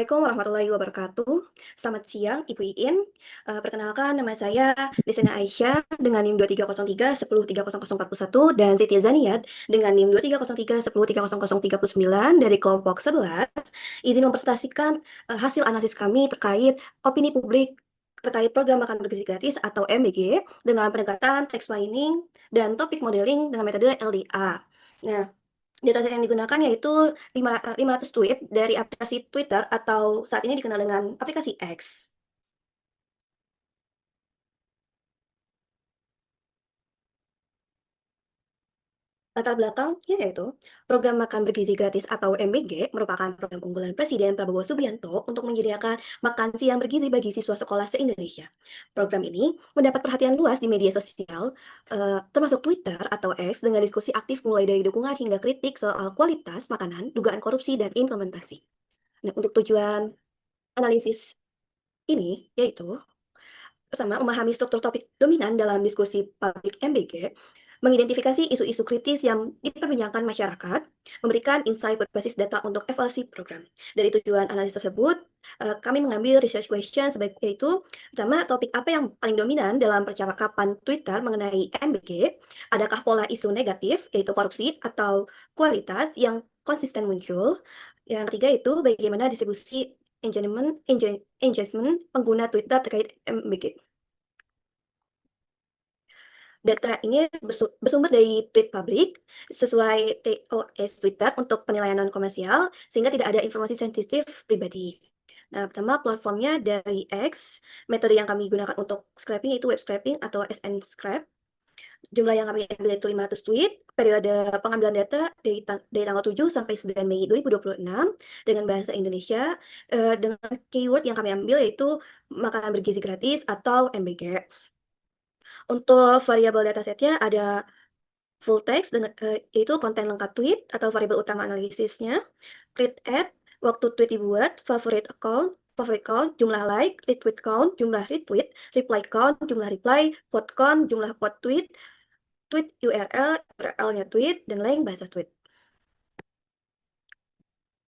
Assalamualaikum warahmatullahi wabarakatuh. Selamat siang, Ibu Iin. Perkenalkan, nama saya Desena Aisyah dengan NIM 2303 103041 dan Siti Zaniyat dengan NIM 2303 10303039 dari kelompok 11. Izin mempresentasikan hasil analisis kami terkait opini publik terkait program makan bergizi gratis atau MBG dengan pendekatan text mining dan topik modeling dengan metode LDA. Nah, dataset yang digunakan yaitu 500 tweet dari aplikasi Twitter atau saat ini dikenal dengan aplikasi X. Latar belakangnya yaitu, program makan bergizi gratis atau MBG merupakan program unggulan Presiden Prabowo Subianto untuk menyediakan makan siang bergizi bagi siswa sekolah se-Indonesia. Program ini mendapat perhatian luas di media sosial, termasuk Twitter atau X dengan diskusi aktif mulai dari dukungan hingga kritik soal kualitas makanan, dugaan korupsi, dan implementasi. Nah, untuk tujuan analisis ini yaitu pertama, memahami struktur topik dominan dalam diskusi publik MBG, mengidentifikasi isu-isu kritis yang diperbincangkan masyarakat, memberikan insight berbasis data untuk evaluasi program. Dari tujuan analisis tersebut, kami mengambil research question sebagai yaitu, pertama, topik apa yang paling dominan dalam percakapan Twitter mengenai MBG, adakah pola isu negatif, yaitu korupsi, atau kualitas yang konsisten muncul. Yang ketiga itu, bagaimana distribusi engagement pengguna Twitter terkait MBG. Data ini bersumber dari tweet publik sesuai TOS Twitter untuk penilaian non-komersial, sehingga tidak ada informasi sensitif pribadi. Nah, pertama platformnya dari X, metode yang kami gunakan untuk scraping itu web scraping atau SN Scrap. Jumlah yang kami ambil itu 500 tweet, periode pengambilan data dari tanggal 7 sampai 9 Mei 2026 dengan bahasa Indonesia, dengan keyword yang kami ambil yaitu makanan bergizi gratis atau MBG. Untuk variabel datasetnya ada full text dengan yaitu konten lengkap tweet atau variabel utama analisisnya, read at, waktu tweet dibuat, favorite count, jumlah like, retweet count, jumlah retweet, reply count, jumlah reply, quote count, jumlah quote tweet, tweet URL, URL-nya tweet, dan link bahasa tweet.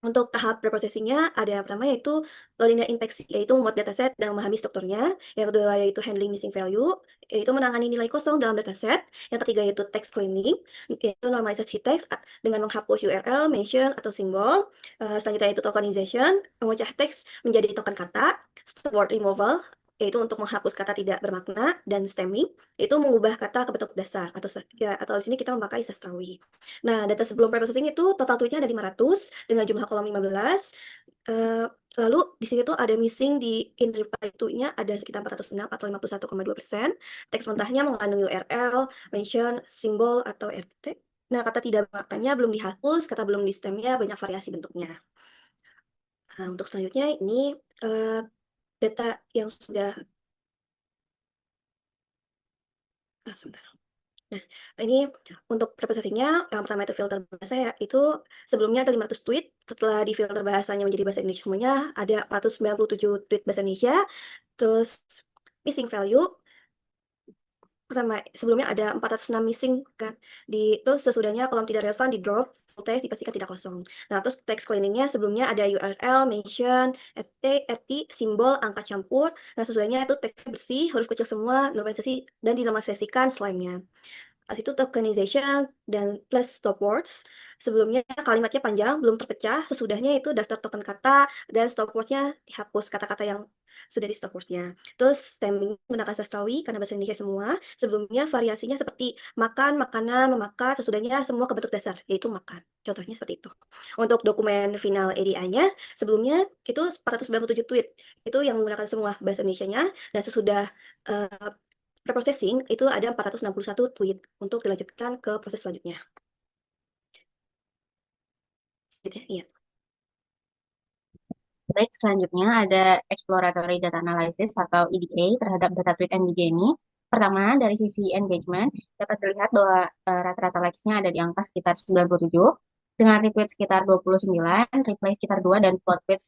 Untuk tahap preprocessing-nya ada yang pertama yaitu loading dan inspeksi, yaitu membuat dataset dan memahami strukturnya. Yang kedua yaitu handling missing value, yaitu menangani nilai kosong dalam dataset. Yang ketiga yaitu text cleaning, yaitu normalisasi teks dengan menghapus URL, mention, atau simbol. Selanjutnya yaitu tokenization, memecah teks menjadi token kata. Stop word removal, yaitu untuk menghapus kata tidak bermakna, dan stemming, yaitu mengubah kata ke bentuk dasar atau di sini kita memakai sastrawi. Nah, data sebelum preprocessing itu total tweet-nya ada 500 dengan jumlah kolom 15. Lalu di sini tuh ada missing di in reply to-nya ada sekitar 406 atau 51,2%. Teks mentahnya mengandung URL, mention, simbol, atau RT. Nah, kata tidak bermaknanya belum dihapus, kata belum di stem-nya banyak variasi bentuknya. Nah, untuk selanjutnya ini data yang sudah sebentar. Nah, ini untuk preprocessing-nya, yang pertama itu filter bahasa ya, itu sebelumnya ada 500 tweet, setelah difilter bahasanya menjadi bahasa Indonesia semuanya, ada 497 tweet bahasa Indonesia, terus missing value, pertama sebelumnya ada 406 missing kan, terus sesudahnya kolom tidak relevan di drop, full text dipastikan tidak kosong. Nah, terus text cleaning-nya sebelumnya ada URL, mention, RT, simbol, angka campur, nah sesudahnya itu teksnya bersih, huruf kecil semua, normalisasi, dan dinormalisasikan selainnya. Pas itu tokenization dan plus stop words. Sebelumnya kalimatnya panjang, belum terpecah. Sesudahnya itu daftar token kata dan stop words-nya dihapus kata-kata yang sudah di stop words-nya. Terus stemming menggunakan sastrawi karena bahasa Indonesia semua. Sebelumnya variasinya seperti makan, makanan, memakan, sesudahnya semua ke bentuk dasar, yaitu makan. Contohnya seperti itu. Untuk dokumen final EDA-nya, sebelumnya itu 497 tweet. Itu yang menggunakan semua bahasa Indonesia-nya. Dan sesudah uh, preprocessing itu ada 461 tweet untuk dilanjutkan ke proses selanjutnya. Gitu ya, iya. Baik, selanjutnya ada exploratory data analysis atau EDA terhadap data tweet MBG ini. Pertama, dari sisi engagement, dapat terlihat bahwa rata-rata likes-nya ada di angka sekitar 97, dengan retweet sekitar 29, reply sekitar 2, dan quote tweet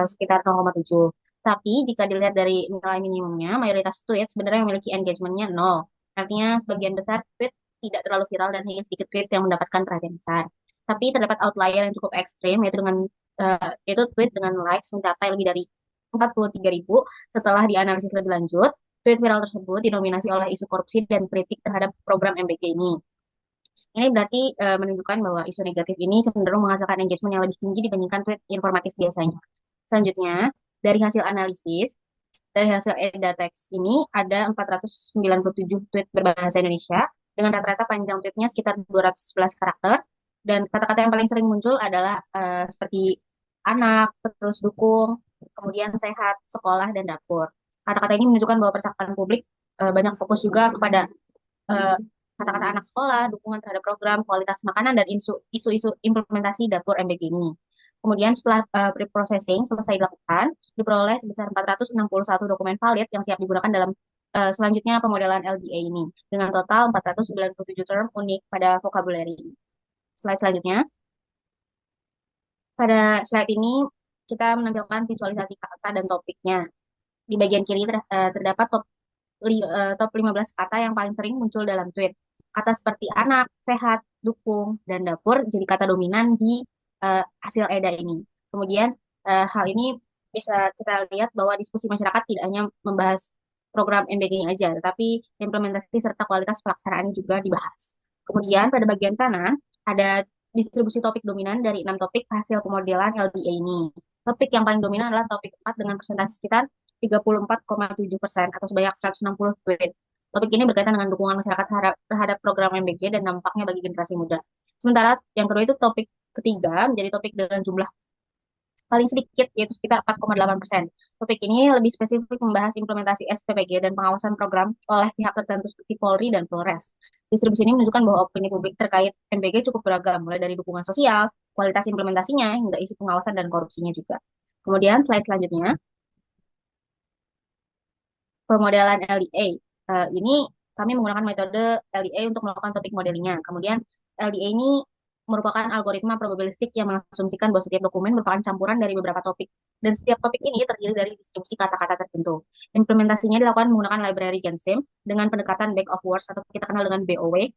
sekitar 0,7. Tapi, jika dilihat dari nilai minimumnya, mayoritas tweet sebenarnya memiliki engagement-nya 0. Artinya, sebagian besar tweet tidak terlalu viral dan hanya sedikit tweet yang mendapatkan perhatian besar. Tapi terdapat outlier yang cukup ekstrim, yaitu dengan yaitu tweet dengan likes mencapai lebih dari 43.000 setelah dianalisis lebih lanjut. Tweet viral tersebut didominasi oleh isu korupsi dan kritik terhadap program MBG ini. Ini berarti menunjukkan bahwa isu negatif ini cenderung menghasilkan engagement yang lebih tinggi dibandingkan tweet informatif biasanya. Selanjutnya, dari hasil analisis, dari hasil EDATEX ini ada 497 tweet berbahasa Indonesia dengan rata-rata panjang tweetnya sekitar 211 karakter, dan kata-kata yang paling sering muncul adalah seperti anak, terus dukung, kemudian sehat, sekolah, dan dapur. Kata-kata ini menunjukkan bahwa percakapan publik banyak fokus juga kepada eh, kata-kata anak sekolah, dukungan terhadap program, kualitas makanan, dan isu-isu implementasi dapur MBG ini. Kemudian setelah pre-processing selesai dilakukan, diperoleh sebesar 461 dokumen valid yang siap digunakan dalam selanjutnya pemodelan LDA ini, dengan total 497 term unik pada vocabulary. Slide selanjutnya. Pada slide ini, kita menampilkan visualisasi kata dan topiknya. Di bagian kiri terdapat top 15 kata yang paling sering muncul dalam tweet. Kata seperti anak, sehat, dukung, dan dapur jadi kata dominan di hasil EDA ini. Kemudian hal ini bisa kita lihat bahwa diskusi masyarakat tidak hanya membahas program MBG ini aja, tetapi implementasi serta kualitas pelaksanaan juga dibahas. Kemudian pada bagian kanan ada distribusi topik dominan dari 6 topik hasil pemodelan LDA ini. Topik yang paling dominan adalah topik 4 dengan persentase sekitar 34,7% atau sebanyak 160 tweet. Topik ini berkaitan dengan dukungan masyarakat terhadap program MBG dan dampaknya bagi generasi muda. Sementara yang kedua itu topik ketiga menjadi topik dengan jumlah paling sedikit, yaitu sekitar 4,8%. Topik ini lebih spesifik membahas implementasi SPPG dan pengawasan program oleh pihak tertentu seperti Polri dan Polres. Distribusi ini menunjukkan bahwa opini publik terkait MBG cukup beragam, mulai dari dukungan sosial, kualitas implementasinya, hingga isu pengawasan dan korupsinya juga. Kemudian slide selanjutnya, pemodelan LDA. Ini kami menggunakan metode LDA untuk melakukan topik modelingnya. Kemudian LDA ini merupakan algoritma probabilistik yang mengasumsikan bahwa setiap dokumen merupakan campuran dari beberapa topik. Dan setiap topik ini terdiri dari distribusi kata-kata tertentu. Implementasinya dilakukan menggunakan library Gensim dengan pendekatan back of words atau kita kenal dengan BOW,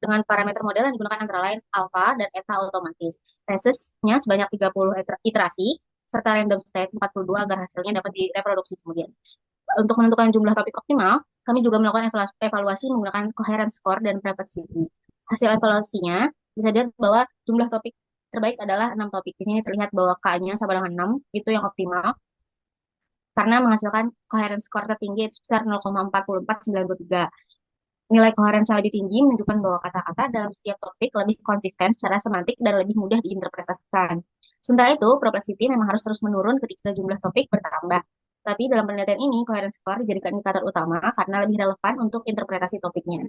dengan parameter model yang digunakan antara lain alpha dan eta otomatis. Tesesnya sebanyak 30 iterasi, serta random state 42 agar hasilnya dapat direproduksi kemudian. Untuk menentukan jumlah topik optimal, kami juga melakukan evaluasi menggunakan coherence score dan perplexity. Hasil evaluasinya bisa dilihat bahwa jumlah topik terbaik adalah 6 topik. Di sini terlihat bahwa K-nya sama dengan 6, itu yang optimal, karena menghasilkan coherence score tertinggi itu sebesar 0,4493. Nilai koherensi yang lebih tinggi menunjukkan bahwa kata-kata dalam setiap topik lebih konsisten secara semantik dan lebih mudah diinterpretasikan. Sementara itu, perplexity memang harus terus menurun ketika jumlah topik bertambah. Tapi dalam penelitian ini, coherence score dijadikan indikator utama karena lebih relevan untuk interpretasi topiknya.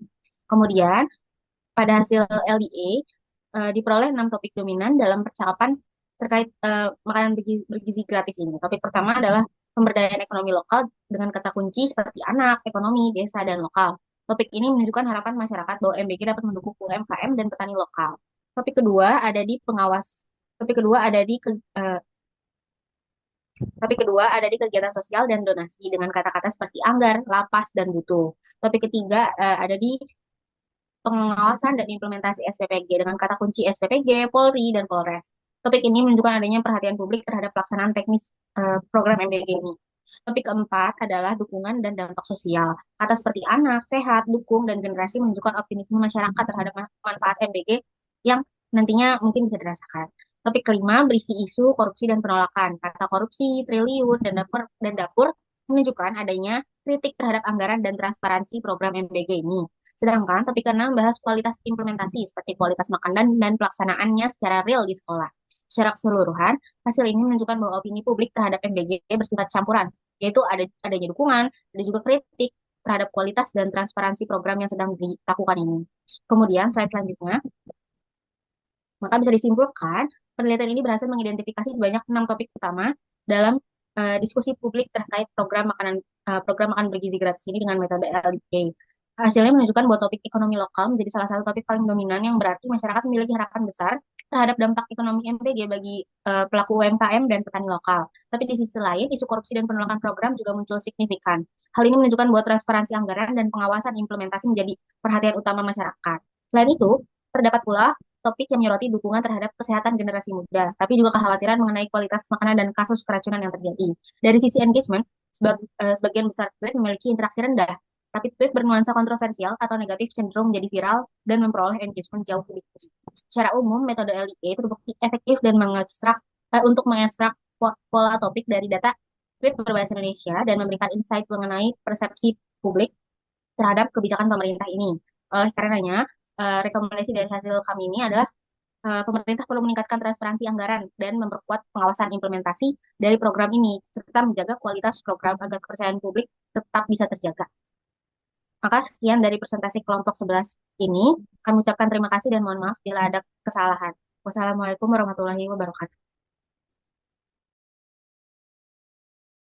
Kemudian, pada hasil LDA, diperoleh 6 topik dominan dalam percakapan terkait makanan bergizi gratis ini. Topik pertama adalah pemberdayaan ekonomi lokal dengan kata kunci seperti anak, ekonomi, desa, dan lokal. Topik ini menunjukkan harapan masyarakat bahwa MBG dapat mendukung UMKM dan petani lokal. Topik kedua ada di pengawas. Topik kedua ada di Topik kedua ada di kegiatan sosial dan donasi dengan kata-kata seperti anggar, lapas, dan butuh. Topik ketiga ada di pengawasan dan implementasi SPPG dengan kata kunci SPPG, Polri, dan Polres. Topik ini menunjukkan adanya perhatian publik terhadap pelaksanaan teknis program MBG ini. Topik keempat adalah dukungan dan dampak sosial. Kata seperti anak, sehat, dukung, dan generasi menunjukkan optimisme masyarakat terhadap manfaat MBG yang nantinya mungkin bisa dirasakan. Topik kelima berisi isu korupsi dan penolakan. Kata korupsi, triliun, dan dapur menunjukkan adanya kritik terhadap anggaran dan transparansi program MBG ini. Sedangkan topik keenam bahas kualitas implementasi seperti kualitas makanan dan pelaksanaannya secara real di sekolah. Secara keseluruhan, hasil ini menunjukkan bahwa opini publik terhadap MBG bersifat campuran, yaitu adanya dukungan, ada juga kritik terhadap kualitas dan transparansi program yang sedang dilakukan ini. Kemudian, slide selanjutnya, maka bisa disimpulkan, penelitian ini berhasil mengidentifikasi sebanyak 6 topik utama dalam diskusi publik terkait program makan bergizi gratis ini dengan metode LDA. Hasilnya menunjukkan bahwa topik ekonomi lokal menjadi salah satu topik paling dominan yang berarti masyarakat memiliki harapan besar terhadap dampak ekonomi MBG bagi pelaku UMKM dan petani lokal. Tapi di sisi lain, isu korupsi dan penolakan program juga muncul signifikan. Hal ini menunjukkan bahwa transparansi anggaran dan pengawasan implementasi menjadi perhatian utama masyarakat. Selain itu, terdapat pula topik yang menyoroti dukungan terhadap kesehatan generasi muda, tapi juga kekhawatiran mengenai kualitas makanan dan kasus keracunan yang terjadi. Dari sisi engagement, sebagian besar tweet memiliki interaksi rendah, tapi tweet bernuansa kontroversial atau negatif cenderung menjadi viral dan memperoleh engagement jauh lebih tinggi. Secara umum, metode LDA terbukti efektif dan untuk mengekstrak pola topik dari data tweet berbahasa Indonesia dan memberikan insight mengenai persepsi publik terhadap kebijakan pemerintah ini. Oleh karenanya, rekomendasi dari hasil kami ini adalah pemerintah perlu meningkatkan transparansi anggaran dan memperkuat pengawasan implementasi dari program ini, serta menjaga kualitas program agar kepercayaan publik tetap bisa terjaga. Maka sekian dari presentasi kelompok 11 ini. Kami ucapkan terima kasih dan mohon maaf bila ada kesalahan. Wassalamualaikum warahmatullahi wabarakatuh.